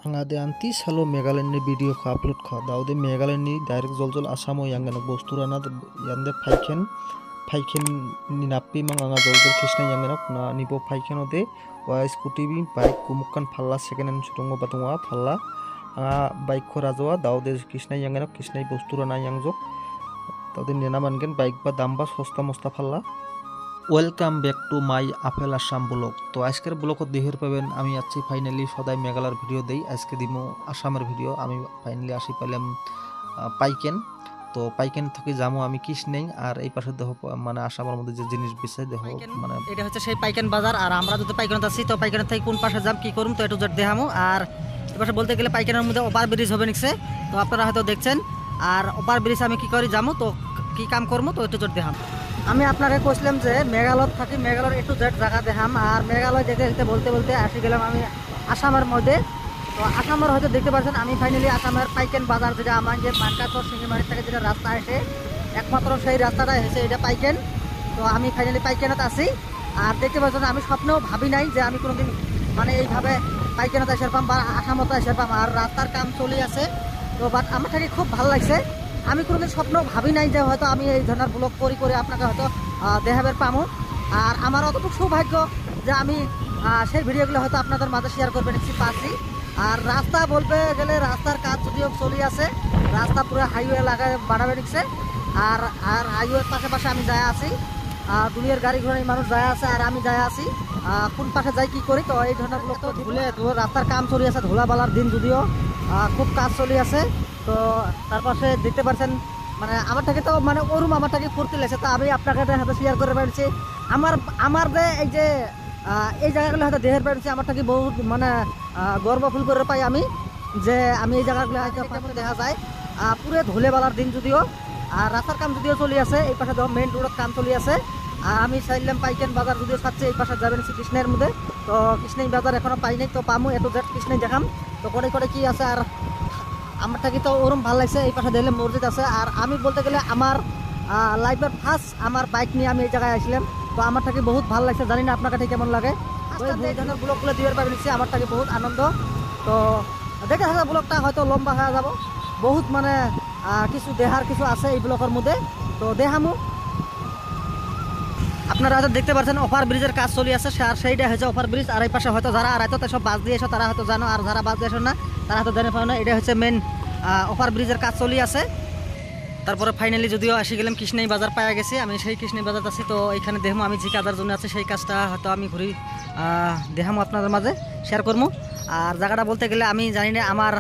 angade anti salo Megalandni video ko upload kha daude Megalandni direct jol Assam yangana bosturana yande paiken ni nappi mang anga jol kishna yangana na nibo paiken ode wa scooty bi bike kumukkan phalla second hand sutungo batungwa phalla anga bike ko rajowa daude kishna yangana kishna bosturana yangjok daude nena mangen bike ba damba sosta mosta phalla। Welcome back to my apple Assam blog. তো আজকের ব্লগত দেহের পাবেন আমি আছি finally সদাই মেঘালয়র video দেই, আজকে দিমু আসামের ভিডিও। আমি ফাইনালি আসি পাইলাম পাইকেন। তো পাইকেন থেকে যামু আমি কৃষ্ণেই, আর এই পাশে দেখো মানে আসামের মধ্যে যে জিনিস বিষয় দেখো মানে এটা হচ্ছে সেই পাইকেন বাজার। আর আমরা যদি পাইকেনত আছি তো পাইকেনের থেকে কোন পাশে যাম কি করুম তো একটু দেখামু। আর এই পাশে বলতে গেলে পাইকেনের মধ্যে ওভার ব্রিজ হবে নিচ্ছে, তো আপনারা হয়তো দেখছেন। আর ওভার ব্রিজ আমি কি করি যামু তো কি কাম করবো তো একটু দেখাম। আমি আপনাকে কইছিলাম যে মেঘালয় থাকি, মেঘালয়ের একটু জেড জায়গা দেখাম। আর মেঘালয় দেখতে দেখতে বলতে বলতে আসি গেলাম আমি আসামের মধ্যে। তো আসামের হয়তো দেখতে পাচ্ছেন আমি ফাইনালি আসামের পাইকেন বাজার, যেটা আমার যে মানকাচর সিঙ্গিমারি থেকে যেটা রাস্তা আসে একমাত্র সেই রাস্তাটা এসে এটা পাইকেন। তো আমি ফাইনালি পাইকেনত আছি। আর দেখতে পাচ্ছেন আমি স্বপ্নেও ভাবি নাই যে আমি কোনোদিন মানে এইভাবে পাইকেনত এসে পাম বা আসামত এসে পাম। আর রাস্তার কাম চলে আছে, তো বাট আমার থেকে খুব ভালো লাগছে। আমি কোনোদিন স্বপ্ন ভাবি নাই যে হয়তো আমি এই ধরনের ব্লগ করে আপনাকে হয়তো দেখাবের পামো। আর আমার অতটুকু সৌভাগ্য যে আমি সেই ভিডিওগুলো হয়তো আপনাদের মাঝে শেয়ার করবেন পাচ্ছি। আর রাস্তা বলতে গেলে রাস্তার কাজ যদিও চলে আছে, রাস্তা পুরো হাইওয়ে লাগায় বাড়াবে নিচ্ছে। আর আর হাইওয়ের পাশে আমি যায় আছি, দুনিয়ার গাড়ি ঘোড়া মানুষ যায় আছে আর আমি যায় আছি। কোন পাশে যাই কি করি তো এই ধরনের ব্লগ তো ধুলে রাস্তার কাম চলে আছে, ধুলাবালার দিন যদিও খুব কাজ চলে আছে। তো তার পাশে দেখতে পাচ্ছেন মানে আমারটাকে তো মানে ওরুম আমারটাকে ফুর্তি লাগছে। তো আমি আপনাকে হয়তো শেয়ার করে পেরেছি আমার যে এই জায়গাগুলো হয়তো দেহের পেরেছি আমারটাকে বহুত মানে গর্ব ফিল করে পাই আমি যে আমি এই জায়গাগুলো হয়তো দেখা যায় পুরো ধুলেবালার দিন যদিও। আর রাস্তার কাম যদিও চলে আছে, এই পাশে ধর মেইন রোডের কাম চলে আছে। আর আমি চাইলাম পাইকেন বাজার যদিও ছাড়ছে এই পাশে যাবেন কৃষ্ণের মধ্যে। তো কৃষ্ণেই বাজার এখনো পাই নাই, তো পামু এত জেট কৃষ্ণেই দেখাম। তো করে কি আছে আর আমারটাকে তো ওরম ভালো লাগছে। এই পাশে দেখলে মসজিদ আছে। আর আমি বলতে গেলে আমার লাইফের ফার্স্ট আমার বাইক নিয়ে আমি এই জায়গায় আসলাম। তো আমারটাকে বহুত ভালো লাগছে, জানি না আপনার কাছে কেমন লাগে। এই ধরনের ব্লগগুলো দিয়ে পাবে নিচ্ছি আমারটাকে বহুত আনন্দ। তো দেখে থাকা ব্লগটা হয়তো লম্বা হয়ে যাব, বহুত মানে কিছু দেহার কিছু আছে এই ব্লগের মধ্যে, তো দেখামু। আপনারা হয়তো দেখতে পাচ্ছেন ওভার ব্রিজের কাজ চলে আছে, আর সেইটা হচ্ছে ওভার ব্রিজ। আর এই পাশে হয়তো যারা আর হয়তো সব বাস দিয়ে এসো তারা হয়তো জানো, আর যারা বাস দিয়ে এসো না তারা হয়তো জানে পাও না। এটা হচ্ছে মেন ওভার ব্রিজের কাজ চলে আছে। তারপরে ফাইনালি যদিও আসি গেলাম কৃষ্ণেই বাজার পাওয়া গেছে, আমি সেই কৃষ্ণেই বাজার আছি। তো এখানে দেখবো আমি যে কাজের জন্য আছে সেই কাজটা হয়তো আমি ঘুরি দেখামো আপনাদের মাঝে শেয়ার করবো। আর জায়গাটা বলতে গেলে আমি জানি না আমার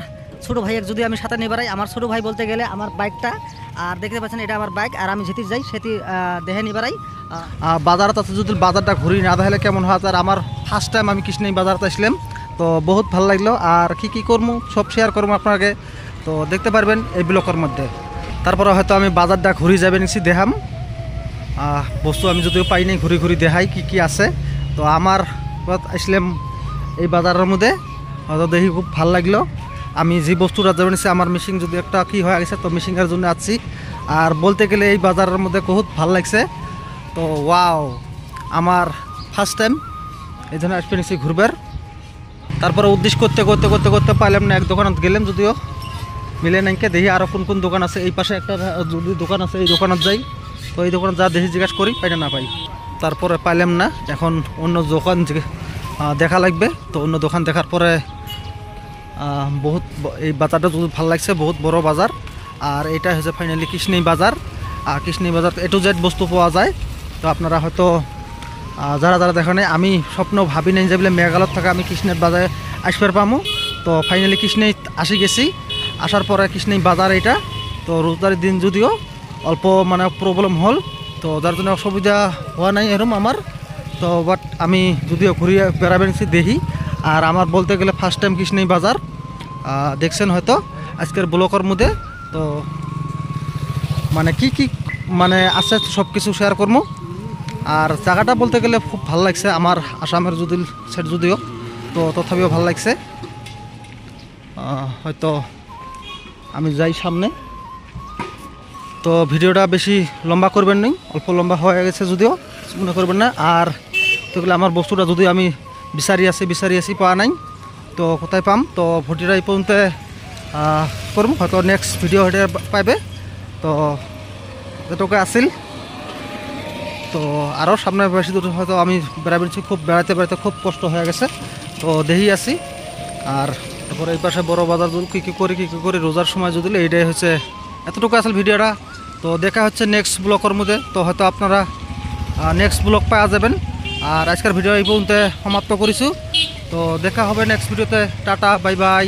ছোটো ভাইয়ের যদি আমি সাথে নিয়ে বেড়াই, আমার ছোটো ভাই বলতে গেলে আমার বাইকটা আর দেখতে পাচ্ছেন এটা আমার বাইক। আর আমি যেতে যাই সেটি দেখে নিয়ে বেড়াই বাজারত আছে। যদি বাজারটা ঘুরি না তাহলে কেমন হয়। আর আমার ফার্স্ট টাইম আমি কৃষ্ণেই বাজারতে আসলাম, তো বহুত ভালো লাগলো। আর কি করবো সব শেয়ার করবো আপনাকে, তো দেখতে পারবেন এই ব্লগের মধ্যে। তারপরে হয়তো আমি বাজারটা ঘুরি যাবে নিচ্ছি দেখাম বস্তু আমি যদিও পাই নাই, ঘুরি দেখাই কি আছে। তো আমার আসলাম এই বাজারের মধ্যে, হয়তো দেখি খুব ভালো লাগলো। আমি যে বস্তুটা যাবে নিচ্ছি আমার মিশিং যদি একটা কি হয়ে গেছে, তো মিশিংয়ের জন্য আসছি। আর বলতে গেলে এই বাজারের মধ্যে বহুত ভালো লাগছে। তো ওয়াও আমার ফার্স্ট টাইম এই জন্য আসবে নিচ্ছি ঘুরবার। তারপরে উদ্দেশ্য করতে পারলাম না, এক দোকানত গেলাম যদিও মিলে নাইকে, দেখি আরও কোন দোকান আছে। এই পাশে একটা যদি দোকান আছে এই দোকানত যাই, তো এই দোকানত যা দেখি জিজ্ঞাসা করি পাই না পাই। তারপরে পাইলাম না, এখন অন্য দোকান দেখা লাগবে। তো অন্য দোকান দেখার পরে বহুত এই বাজারটা যদি ভালো লাগছে, বহুত বড় বাজার। আর এটা হচ্ছে ফাইনালি কৃষ্ণেই বাজার। আর কৃষ্ণেই বাজার এ টু জেড বস্তু পাওয়া যায়। তো আপনারা হয়তো যারা দেখা নেই, আমি স্বপ্ন ভাবি নাই যে বলে মেঘালয় থাকা আমি কৃষ্ণের বাজারে আসবার পামো। তো ফাইনালি কৃষ্ণেই আসি গেছি, আসার পরে কৃষ্ণেই বাজার এটা। তো রোজগারের দিন যদিও অল্প মানে প্রবলেম হল, তো যার জন্য অসুবিধা হওয়া নাই এরম আমার। তো বাট আমি যদিও ঘুরিয়ে বেড়াবেন দেখি। আর আমার বলতে গেলে ফার্স্ট টাইম কৃষ্ণেই বাজার দেখছেন হয়তো আজকের ব্লগের মধ্যে। তো মানে কি মানে আছে সব কিছু শেয়ার করবো। আর জায়গাটা বলতে গেলে খুব ভালো লাগছে আমার আসামের সেট যদিও, তো তথাপিও ভালো লাগছে। হয়তো আমি যাই সামনে, তো ভিডিওটা বেশি লম্বা করবেন না, অল্প লম্বা হয়ে গেছে যদিও মনে করবেন না। আর তো গেলে আমার বস্তুটা যদি আমি বিচারি আছি পাওয়া নাই, তো কোথায় পাম তো ভিডিওটা এই পর্যন্ত করবো, হয়তো নেক্সট ভিডিও হয়ে পাইবে। তো এটুকু আসিল, তো আরও সামনে বেশি দূর হয়তো আমি বেড়াবেড়ছি, খুব বেড়াতে বেড়াতে খুব কষ্ট হয়ে গেছে। তো দেখি আসি। আর তারপরে এই পাশে বড় বাজার কী কী করি রোজার সময় যদি এইটাই হচ্ছে এতটুকু আসল ভিডিওটা। তো দেখা হচ্ছে নেক্সট ব্লগের মধ্যে, তো হয়তো আপনারা নেক্সট ব্লগ পাওয়া যাবেন। আর আজকের ভিডিও এই পর্যন্ত সমাপ্ত করিছো, তো দেখা হবে নেক্সট ভিডিওতে। Tata, bye bye.